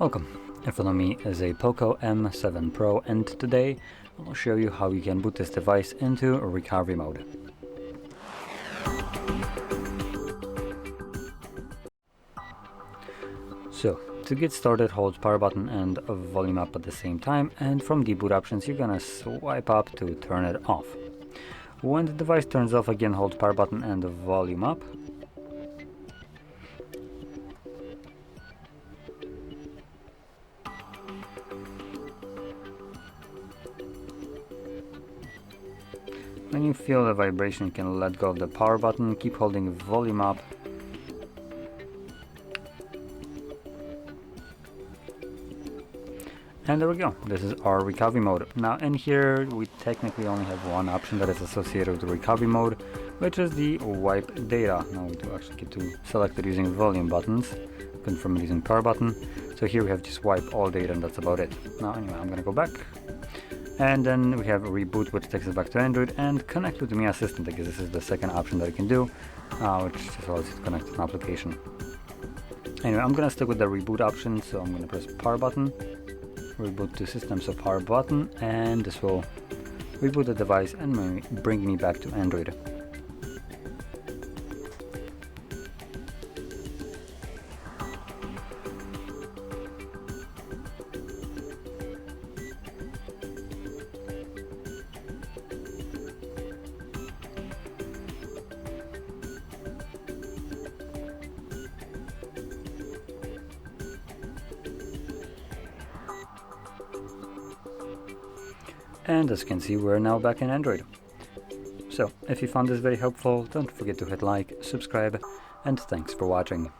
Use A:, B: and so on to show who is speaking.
A: Welcome, in front of me is a POCO M7 Pro, and today I'll show you how you can boot this device into recovery mode. So, to get started, hold power button and volume up at the same time, and from the boot options you're gonna swipe up to turn it off. When the device turns off, again hold power button and volume up. When you feel the vibration, you can let go of the power button, keep holding volume up. And there we go, this is our recovery mode. Now in here we technically only have one option that is associated with the recovery mode, which is the wipe data. Now we do actually get to select it using volume buttons, confirm it using power button. So here we have just wipe all data and that's about it. Now anyway, I'm gonna go back. And then we have reboot, which takes us back to Android, and connect with the MIUI assistant, because this is the second option that you can do, which just allows you to connect to an application. Anyway, I'm gonna stick with the reboot option, so I'm gonna press power button, reboot to system, so power button, and this will reboot the device and bring me back to Android. And as you can see, we're now back in Android. So, if you found this very helpful, don't forget to hit like, subscribe, and thanks for watching.